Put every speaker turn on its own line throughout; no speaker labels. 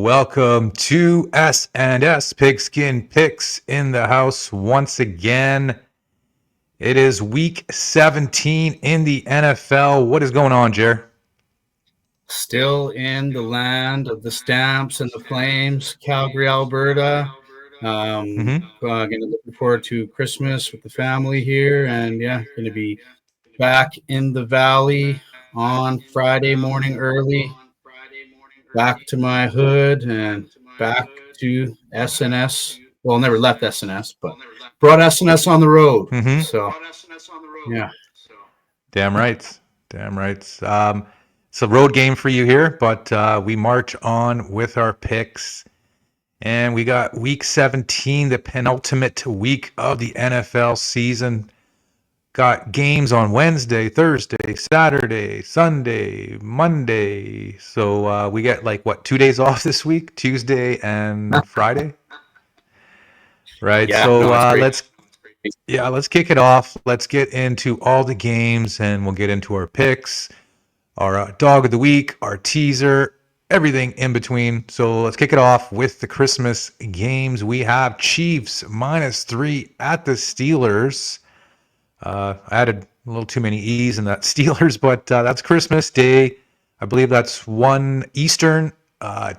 Welcome to S&S Pigskin Picks in the house once again. It is week 17 in the NFL. What is going on, Jer?
Still in the land of the Stamps and the Flames, Calgary, Alberta. Going to look forward to Christmas with the family here, and going to be back in the valley on Friday morning early. Back to my hood and back to SNS. Well, never left SNS, but brought SNS on the road. So, yeah.
Damn right. It's a road game for you here, but we march on with our picks. And we got week 17, the penultimate week of the NFL season. Got games on Wednesday, Thursday, Saturday, Sunday, Monday. So we get 2 days off this week, Tuesday and Friday. Right.
Yeah,
so
no,
let's kick it off. Let's get into all the games and we'll get into our picks, our dog of the week, our teaser, everything in between. So let's kick it off with the Christmas games. We have Chiefs -3 at the Steelers. I added a little too many E's in that Steelers, but that's Christmas Day. I believe that's 1 Eastern,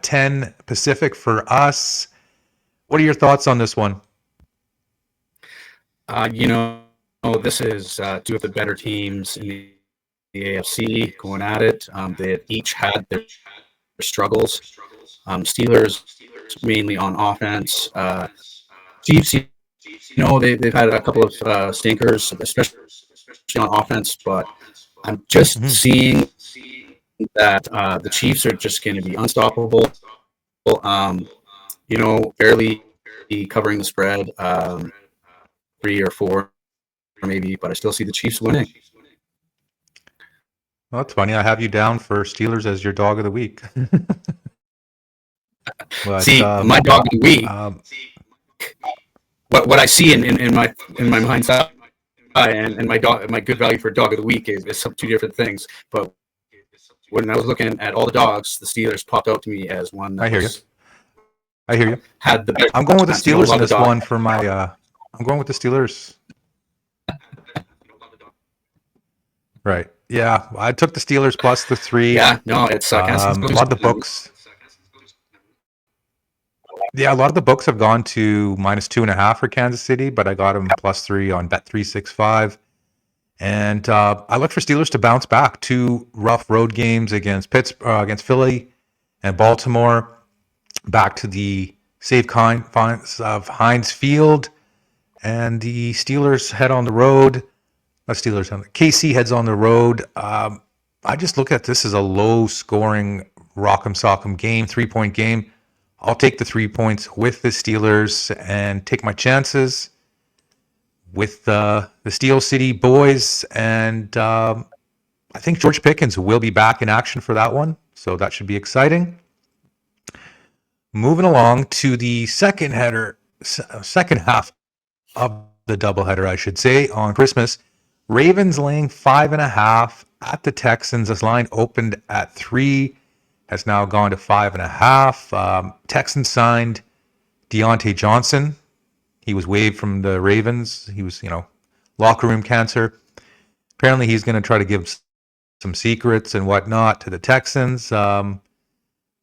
10 Pacific for us. What are your thoughts on this one?
This is two of the better teams in the AFC going at it. They each had their struggles. Steelers mainly on offense. Chiefs, they've had a couple of stinkers, especially on offense, but I'm just seeing that the Chiefs are just going to be unstoppable. Barely covering the spread, 3 or 4 maybe, but I still see the Chiefs winning.
Well, that's funny. I have you down for Steelers as your dog of the week.
But, my dog of the week. What I see in my mind's eye and my good value for dog of the week is some two different things. But when I was looking at all the dogs, the Steelers popped out to me as one.
I hear you.
Had the best.
I'm going with the Steelers in this one for my. I'm going with the Steelers. Right. Yeah, I took the Steelers plus the 3.
Yeah, no, it's
a lot of the books. Yeah, a lot of the books have gone to -2.5 for Kansas City, but I got them +3 on Bet365. And I look for Steelers to bounce back. 2 rough road games against against Philly and Baltimore. Back to the safe confines of Heinz Field, and the Steelers head on the road. KC heads on the road. I just look at this as a low-scoring rock'em sock'em game, 3-point game. I'll take the 3 points with the Steelers and take my chances with the Steel City boys. And I think George Pickens will be back in action for that one, so that should be exciting. Moving along to the second half of the doubleheader, I should say, on Christmas. Ravens laying 5.5 at the Texans. This line opened at 3, has now gone to 5.5. Texans signed Deontay Johnson. He was waived from the Ravens. He was, locker room cancer. Apparently, he's going to try to give some secrets and whatnot to the Texans.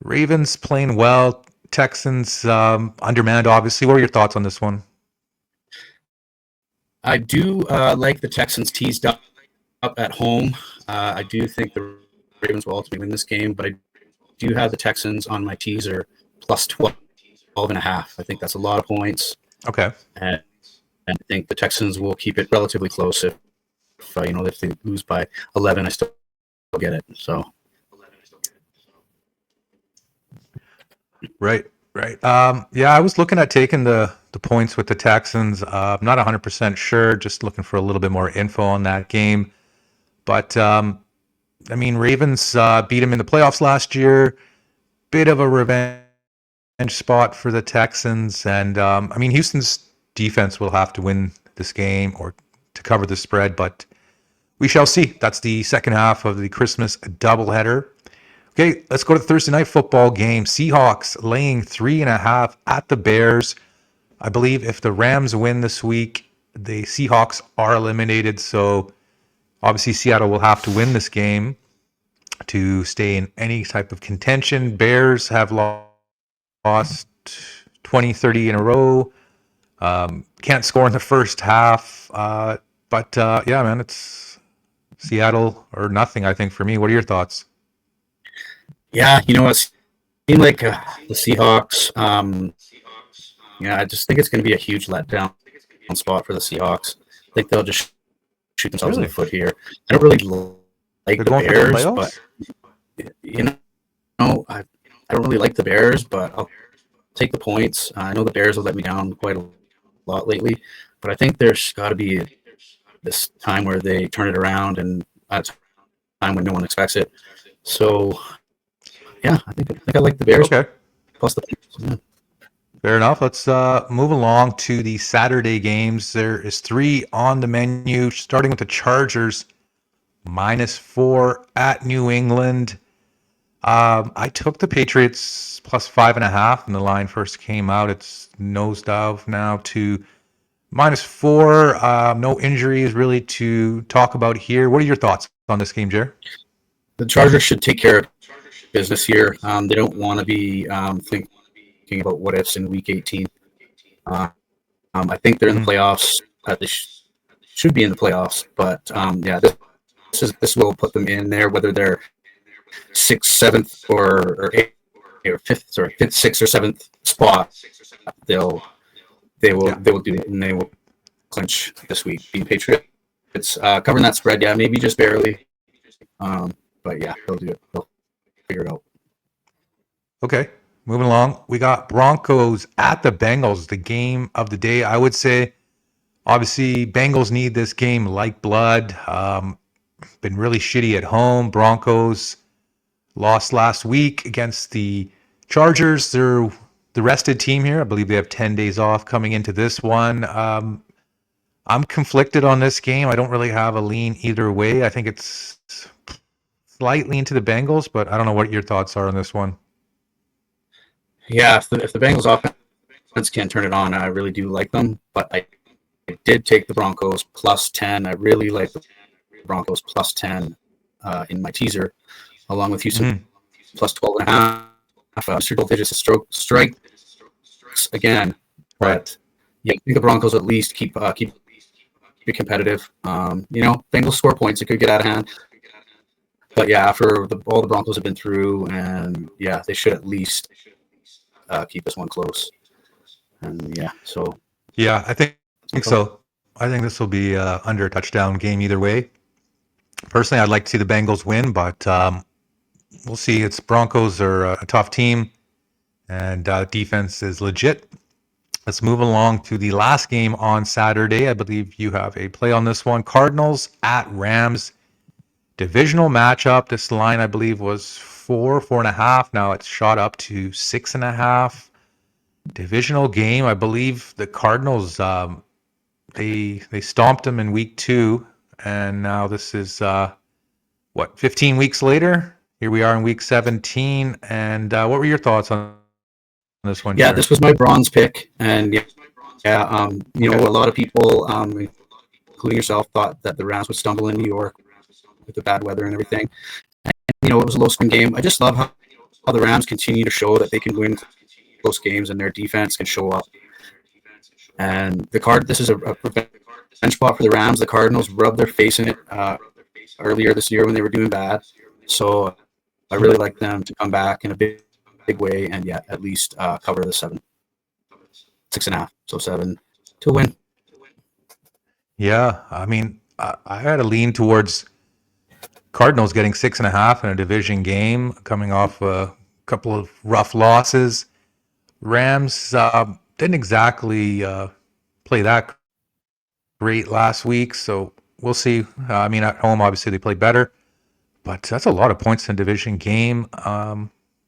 Ravens playing well. Texans undermanned, obviously. What are your thoughts on this one?
I do like the Texans teased up at home. I do think the Ravens will ultimately win this game, but I do have the Texans on my teaser plus 12.5. I think that's a lot of points.
Okay.
And I think the Texans will keep it relatively close. If they lose by 11, I still get it. So.
Right. I was looking at taking the points with the Texans. I'm not 100% sure, just looking for a little bit more info on that game. But, Ravens beat them in the playoffs last year. Bit of a revenge spot for the Texans. And, Houston's defense will have to win this game or to cover the spread, but we shall see. That's the second half of the Christmas doubleheader. Okay, let's go to the Thursday night football game. Seahawks laying 3.5 at the Bears. I believe if the Rams win this week, the Seahawks are eliminated. So obviously Seattle will have to win this game to stay in any type of contention. Bears have lost 20, 30 in a row. Can't score in the first half. Yeah, man, it's Seattle or nothing, I think, for me. What are your thoughts?
Yeah, it seemed like the Seahawks. I just think it's going to be a huge letdown spot for the Seahawks. I think they'll just shoot themselves in the
Really?
foot here. I don't really like
They're
the
going for the
Bears, but
playoffs?
you I don't really like the Bears, but I'll take the points. I know the Bears have let me down quite a lot lately, but I think there's got to be this time where they turn it around, and at a time when no one expects it. So yeah, I think I like the Bears
Okay.
plus the points. Yeah.
Fair enough. Let's move along to the Saturday games. There is 3 on the menu, starting with the Chargers, -4 at New England. I took the Patriots plus 5.5 when the line first came out. It's nosedive now to -4. No injuries really to talk about here. What are your thoughts on this game, Jer?
The Chargers should take care of business here. They don't want to be thinking about what ifs in Week 18. I think they're in the
Mm-hmm.
playoffs. They should be in the playoffs, but yeah, this will put them in there, whether they're sixth, seventh, or eighth, or fifth, or fifth, sixth, or seventh spot. They'll
Yeah.
they will do it, and they will clinch this week. Being Patriots, covering that spread, yeah, maybe just barely, but yeah, they'll do it. They'll figure it out.
Okay. Moving along. We got Broncos at the Bengals, the game of the day. I would say, obviously, Bengals need this game like blood. Been really shitty at home. Broncos lost last week against the Chargers. They're the rested team here. I believe they have 10 days off coming into this one. I'm conflicted on this game. I don't really have a lean either way. I think it's slightly into the Bengals, but I don't know what your thoughts are on this one.
Yeah, if the Bengals offense can turn it on, I really do like them. But I did take the Broncos plus 10. I really like the Broncos plus 10 in my teaser, along with Houston
Mm-hmm.
plus 12.5. Mr. Double digits strike again.
Right.
But yeah, I think the Broncos at least keep it competitive. Bengals score points. It could get out of hand. But yeah, after all the Broncos have been through, and yeah, they should at least keep this one close. And yeah, so
Yeah, I think so. I think this will be under a touchdown game either way. Personally, I'd like to see the Bengals win, but we'll see. It's Broncos are a tough team, and defense is legit. Let's move along to the last game on Saturday. I believe you have a play on this one. Cardinals at Rams. Divisional matchup. This line, I believe, was 4.5. Now it's shot up to 6.5. Divisional game. I believe the Cardinals they stomped them in week 2, and now this is 15 weeks later. Here we are in week 17. And what were your thoughts on this one,
yeah,
Jared?
this was my bronze pick, and yeah, a lot of people, including yourself, thought that the Rams would stumble in New York with the bad weather and everything. And, it was a low-scoring game. I just love how the Rams continue to show that they can win close games, and their defense can show up. And this is a revenge spot for the Rams. The Cardinals rubbed their face in it earlier this year when they were doing bad. So I really like them to come back in a big way, and yeah, at least cover the 6.5, so 7 to win.
Yeah, I mean, I had a lean towards Cardinals getting 6.5 in a division game, coming off a couple of rough losses. Rams didn't exactly play that great last week, so we'll see. I mean, at home, obviously, they played better, but that's a lot of points in a division game.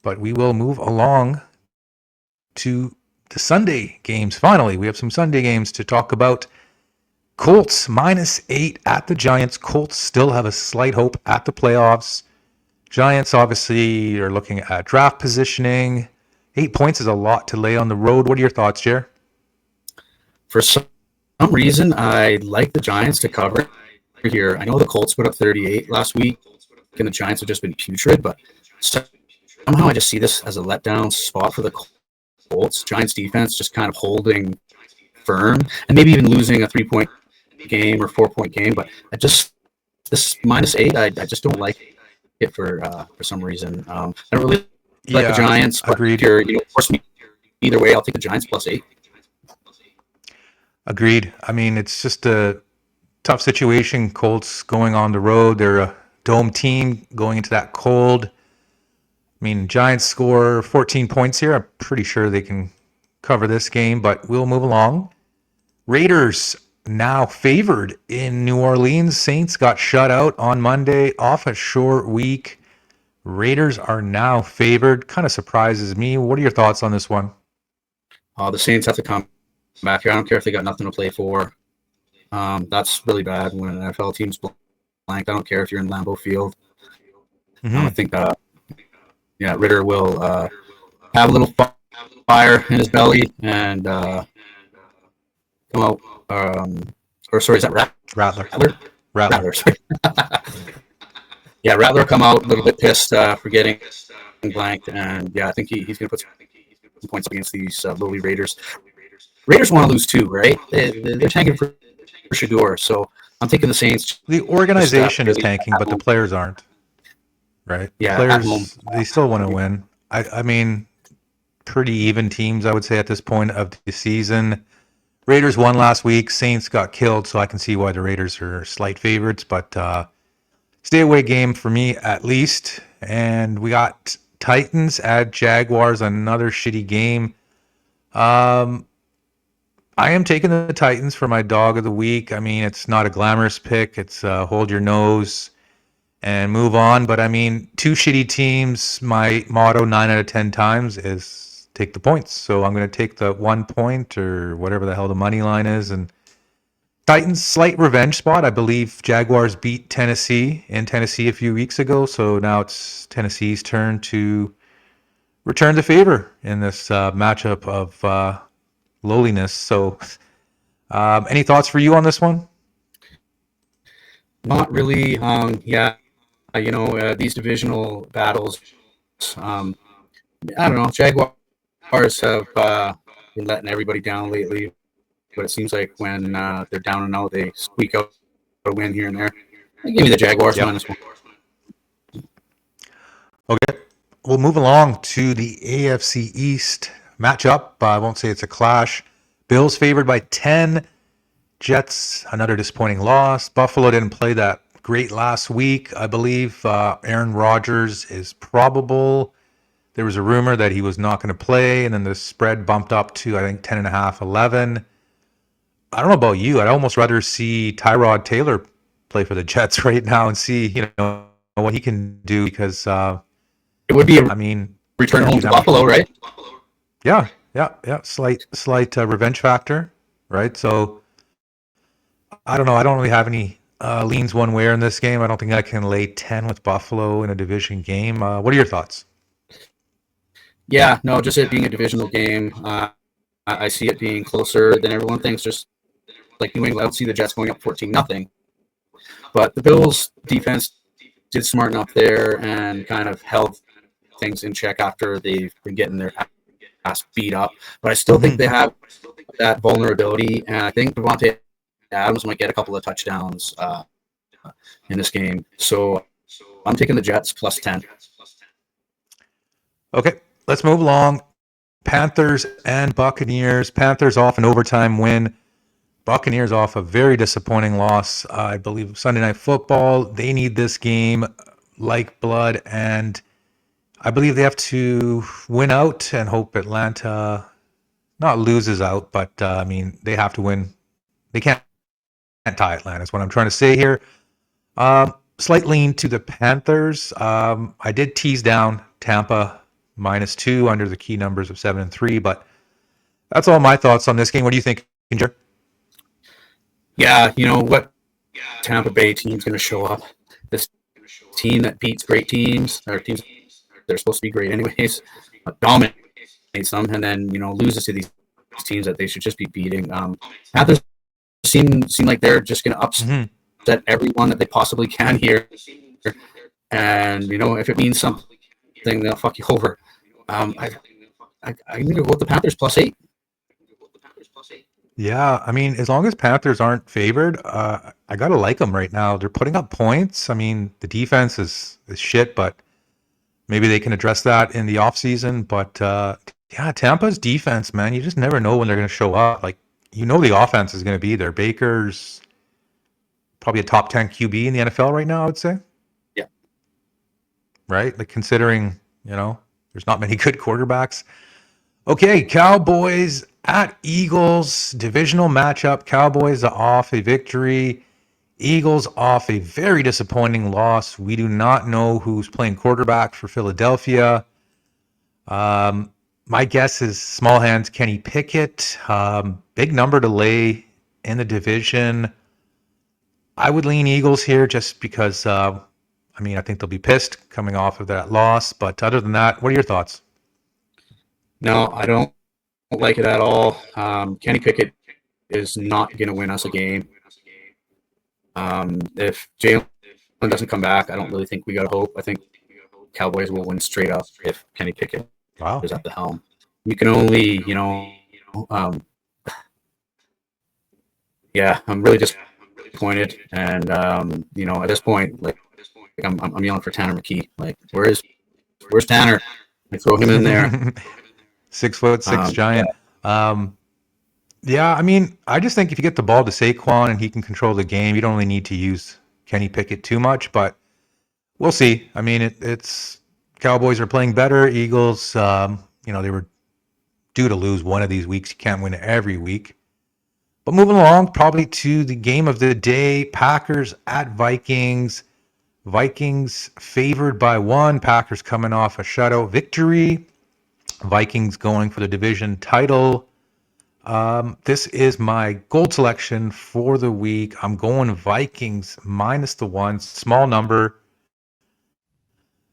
But we will move along to the Sunday games. Finally, we have some Sunday games to talk about. Colts -8 at the Giants. Colts still have a slight hope at the playoffs. Giants obviously are looking at draft positioning. 8 points is a lot to lay on the road. What are your thoughts, Jer?
For some reason, I like the Giants to cover here. I know the Colts put up 38 last week, and the Giants have just been putrid, but somehow I just see this as a letdown spot for the Colts. Giants defense just kind of holding firm, and maybe even losing a 3-point game or 4-point game. But this -8, I just don't like it for some reason. I don't really like the
Yeah,
Giants, but if
agreed.
you're force me either way, I'll take the Giants +8.
Agreed. I mean, it's just a tough situation. Colts going on the road. They're a dome team going into that cold. I mean, Giants score 14 points here. I'm pretty sure they can cover this game, but we'll move along. Raiders now favored in New Orleans. Saints got shut out on Monday off a short week. Raiders are now favored. Kind of surprises me. What are your thoughts on this one?
The Saints have to come back here. I don't care if they got nothing to play for. That's really bad when an NFL team's blank. I don't care if you're in Lambeau Field. I think, Ritter will have a little fire in his belly and come out. Is that
Rattler.
Rattler, sorry. Rattler come out a little bit pissed for getting blanked, and I think he's going to put some points against these lowly Raiders. Raiders want to lose too, right? They're tanking for Shador, so I'm taking the Saints.
The organization is tanking, but the players aren't. Right?
Yeah,
Players, they still want to win. I mean, pretty even teams, I would say, at this point of the season. Raiders won last week. Saints got killed, so I can see why the Raiders are slight favorites, but stay away game for me at least. And we got Titans at Jaguars, another shitty game. I am taking the Titans for my dog of the week. I mean, it's not a glamorous pick. It's hold your nose and move on. But I mean, two shitty teams. My motto 9 out of 10 times is take the points. So I'm going to take the 1 point or whatever the hell the money line is. And Titans, slight revenge spot. I believe Jaguars beat Tennessee in Tennessee a few weeks ago. So now it's Tennessee's turn to return the favor in this matchup of lowliness. So any thoughts for you on this one?
Not really. These divisional battles, I don't know. Jaguars have been letting everybody down lately, but it seems like when they're down and out, they squeak out a win here and there. Give me the Jaguars -1.
Okay, we'll move along to the AFC East matchup. I won't say it's a clash. Bills favored by 10. Jets, another disappointing loss. Buffalo didn't play that great last week. I believe Aaron Rodgers is probable. There was a rumor that he was not going to play, and then the spread bumped up to, I think, 10.5, 11. I don't know about you. I'd almost rather see Tyrod Taylor play for the Jets right now and see, what he can do because
it would be return home to Buffalo, right?
Yeah. Slight revenge factor, right? So I don't know. I don't really have any leans one way in this game. I don't think I can lay 10 with Buffalo in a division game. What are your thoughts?
Yeah, no, just it being a divisional game. I see it being closer than everyone thinks. Just like New England, I don't see the Jets going up 14-0. But the Bills defense did smarten up there and kind of held things in check after they've been getting their ass beat up. But I still think they have that vulnerability, and I think Devontae Adams might get a couple of touchdowns in this game. So I'm taking the Jets +10.
Okay, let's move along. Panthers and Buccaneers. Panthers off an overtime win. Buccaneers off a very disappointing loss. I believe Sunday Night Football. They need this game like blood, and I believe they have to win out and hope Atlanta not loses out, but they have to win. They can't tie Atlanta is what I'm trying to say here. Slight lean to the Panthers. I did tease down Tampa -2 under the key numbers of 7 and 3, but that's all my thoughts on this game. What do you think, Ginger?
Yeah, you know what? Tampa Bay team's going to show up. This team that beats great teams, or teams that are supposed to be great anyways, dominates them, and then loses to these teams that they should just be beating. Panthers seem like they're just going to upset everyone that they possibly can here, and if it means something, they'll fuck you over. I'm going to go with the Panthers +8.
Yeah, I mean, as long as Panthers aren't favored, I gotta like them right now. They're putting up points. I mean, the defense is shit, but maybe they can address that in the offseason. But yeah, Tampa's defense, man, you just never know when they're going to show up. Like, the offense is going to be there. Baker's probably a top 10 QB in the NFL right now, I would say.
Yeah.
Right? Like, considering, there's not many good quarterbacks. Okay, Cowboys at Eagles, divisional matchup. Cowboys off a victory. Eagles off a very disappointing loss. We do not know who's playing quarterback for Philadelphia. My guess is small hands Kenny Pickett. Big number to lay in the division. I would lean Eagles here just because, I think they'll be pissed coming off of that loss. But other than that, what are your thoughts?
No, I don't like it at all. Kenny Pickett is not going to win us a game. If Jalen doesn't come back, I don't really think we got hope. I think Cowboys will win straight up if Kenny Pickett is at the helm. You can only, I'm really disappointed. And, at this point, like I'm yelling for Tanner McKee. Like, where's Tanner? I throw him in there.
6'6" giant. Yeah, I just think if you get the ball to Saquon and he can control the game, you don't really need to use Kenny Pickett too much, but we'll see. It's Cowboys are playing better. Eagles, they were due to lose one of these weeks. You can't win every week. But moving along, probably to the game of the day, Packers at Vikings. Vikings favored by 1. Packers coming off a shutout victory. Vikings going for the division title. This is my gold selection for the week. I'm going Vikings -1, small number.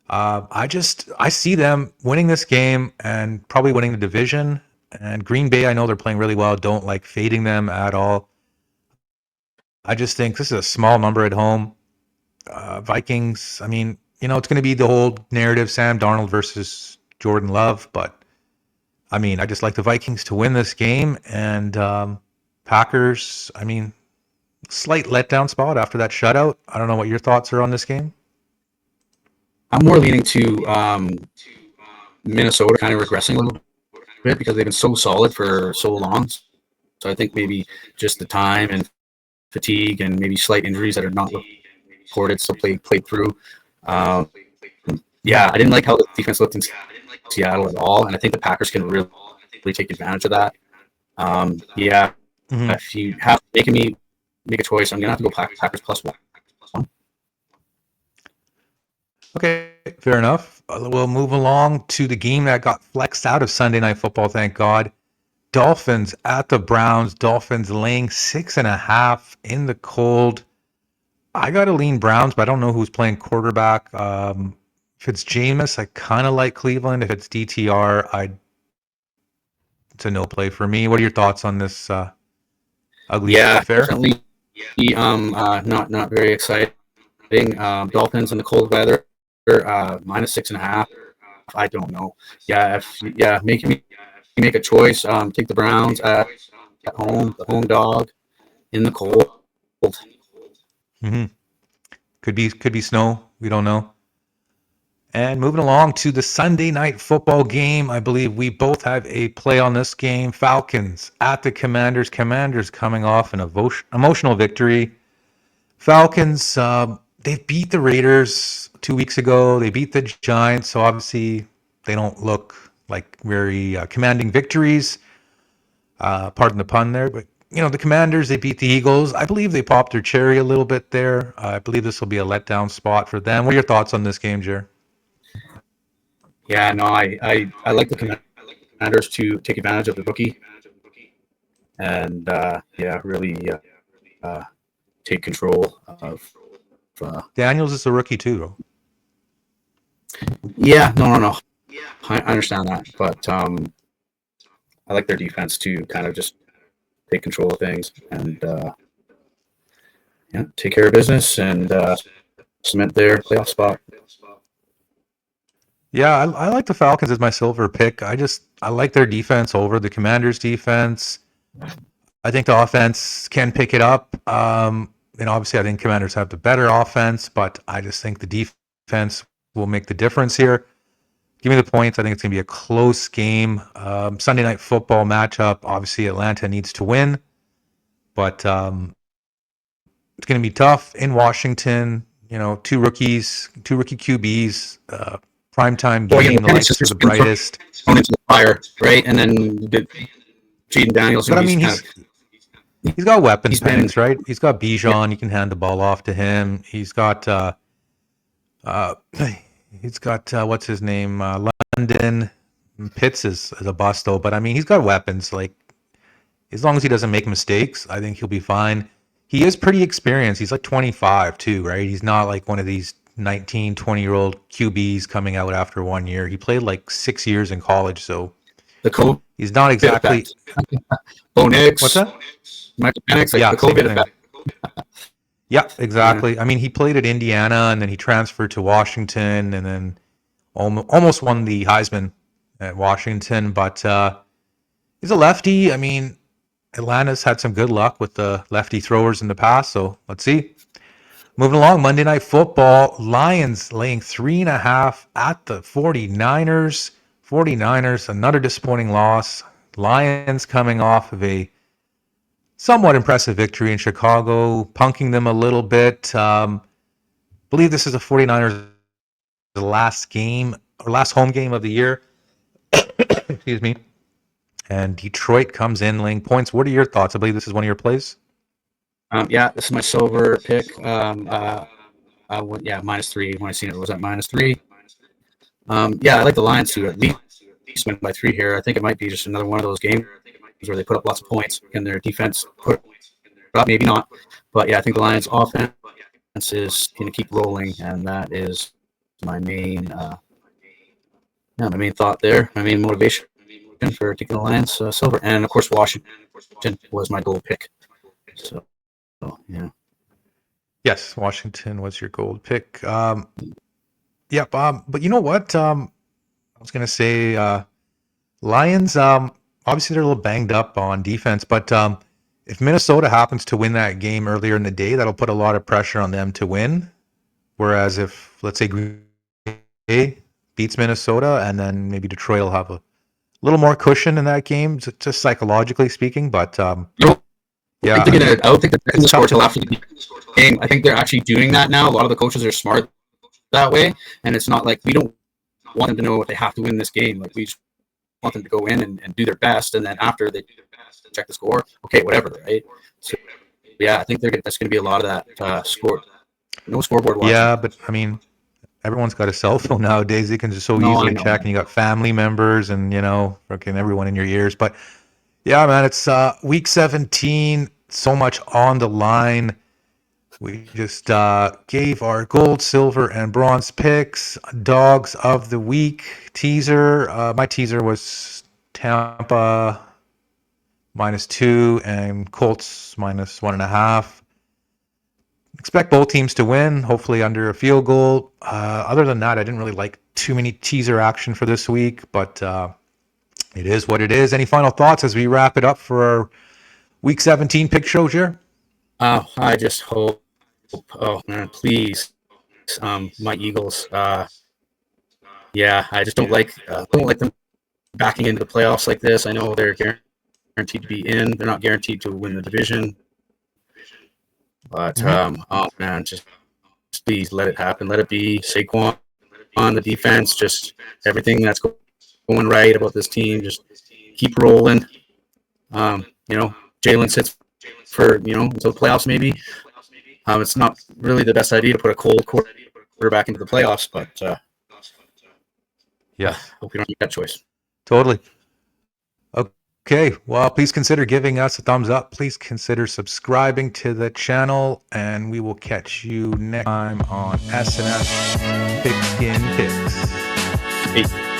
I see them winning this game and probably winning the division. And Green Bay, I know they're playing really well. Don't like fading them at all. I just think this is a small number at home. Vikings, it's going to be the whole narrative, Sam Darnold versus Jordan Love, but I just like the Vikings to win this game, and Packers, slight letdown spot after that shutout. I don't know what your thoughts are on this game.
I'm more leaning to Minnesota kind of regressing a little bit because they've been so solid for so long. So I think maybe just the time and fatigue and maybe slight injuries that are not reported, so played through. I didn't like how the defense looked in Seattle at all, and I think the Packers can really take advantage of that. If you have making me make a choice, I'm gonna have to go Packers +1.
Okay, fair enough. We'll move along to the game that got flexed out of Sunday Night Football, thank God. Dolphins at the Browns. Dolphins laying 6.5 in the cold. I got to lean Browns, but I don't know who's playing quarterback. If it's Jameis, I kind of like Cleveland. If it's DTR, it's a no play for me. What are your thoughts on this ugly affair?
Definitely. Not very exciting. Dolphins in the cold weather, -6.5. I don't know. Make me make a choice. Take the Browns at home, the home dog in the cold.
Mm-hmm. Could be snow. We don't know. And moving along to the Sunday Night Football game, I believe we both have a play on this game. Falcons at the Commanders. Commanders coming off an emotional victory. Falcons, they beat the Raiders 2 weeks ago. They beat the Giants, so obviously they don't look like very commanding victories. Pardon the pun there, but the Commanders, they beat the Eagles. I believe they popped their cherry a little bit there. I believe this will be a letdown spot for them. What are your thoughts on this game, Jer?
Yeah, no, I like the Commanders to take advantage of the rookie and really take control of
Daniels is a rookie too, though.
Yeah, no. I understand that, but I like their defense to kind of just take control of things and take care of business and cement their playoff spot.
Yeah, I like the Falcons as my silver pick. I like their defense over the Commanders' defense. I think the offense can pick it up. And obviously, I think Commanders have the better offense, but I just think the defense will make the difference here. Give me the points. I think it's going to be a close game. Sunday night football matchup. Obviously, Atlanta needs to win, but it's going to be tough in Washington. Two rookie QBs, primetime game. The lights are the brightest.
Thrown into the fire, right? And then Jaden Daniels.
But I mean, he's got weapons, Penix, right? He's got Bijan. Yeah. You can hand the ball off to him. He's got what's his name? London. Pitts is a bust though, but I mean, he's got weapons. Like, as long as he doesn't make mistakes, I think he'll be fine. He is pretty experienced. He's like 25 too, right? He's not like one of these 19, 20-year-old QBs coming out after 1 year. He played like 6 years in college, so he's not exactly.
Bo Nix.
What's that?
Michael Penix, like the COVID effect.
Yeah, exactly. Yeah. I mean, he played at Indiana, and then he transferred to Washington, and then almost won the Heisman at Washington. But he's a lefty. I mean, Atlanta's had some good luck with the lefty throwers in the past, so let's see. Moving along, Monday Night Football. Lions laying 3.5 at the 49ers. 49ers, another disappointing loss. Lions coming off of a somewhat impressive victory in Chicago, punking them a little bit. Believe this is the 49ers' last home game of the year. Excuse me. And Detroit comes in laying points. What are your thoughts? I believe this is one of your plays.
This is my silver pick. -3. When I seen it was at -3. I like the Lions to at least win by 3 here. I think it might be just another one of those games where they put up lots of points and their defense put up, maybe not. But yeah, I think the Lions offense is going to keep rolling, and that is my main thought there, my main motivation for taking the Lions silver. And of course, Washington was my gold pick. So yeah.
Yes, Washington was your gold pick. But you know what? I was going to say Lions, obviously they're a little banged up on defense, but if Minnesota happens to win that game earlier in the day, that'll put a lot of pressure on them to win. Whereas if, let's say, Green Bay beats Minnesota, and then maybe Detroit will have a little more cushion in that game, just psychologically speaking. But
I don't think they're going to score till after the game. I think they're actually doing that now. A lot of the coaches are smart that way, and it's not like we don't want them to know if they have to win this game. Like, we just want them to go in and do their best, and then after they check the score, okay, whatever, right? So yeah, I think that's going to be a lot of that no scoreboard watching.
Yeah, but I mean, everyone's got a cell phone nowadays. You can just easily check, and you got family members and fucking everyone in your ears. But yeah, man, it's week 17. So much on the line. We just gave our gold, silver, and bronze picks. Dogs of the week teaser. My teaser was Tampa -2 and Colts -1.5. Expect both teams to win, hopefully under a field goal. Other than that, I didn't really like too many teaser action for this week, but it is what it is. Any final thoughts as we wrap it up for our week 17 pick show, Jer?
I just hope, oh man, please, my Eagles. I just don't like them backing into the playoffs like this. I know they're guaranteed to be in. They're not guaranteed to win the division. But just please let it happen. Let it be. Saquon on the defense. Just everything that's going right about this team. Just keep rolling. Jalen sits for until the playoffs maybe. It's not really the best idea to put a cold quarterback into the playoffs, but hope you don't make that choice.
Totally. Okay, well, please consider giving us a thumbs up. Please consider subscribing to the channel, and we will catch you next time on SNF Pigskin Picks.
Peace.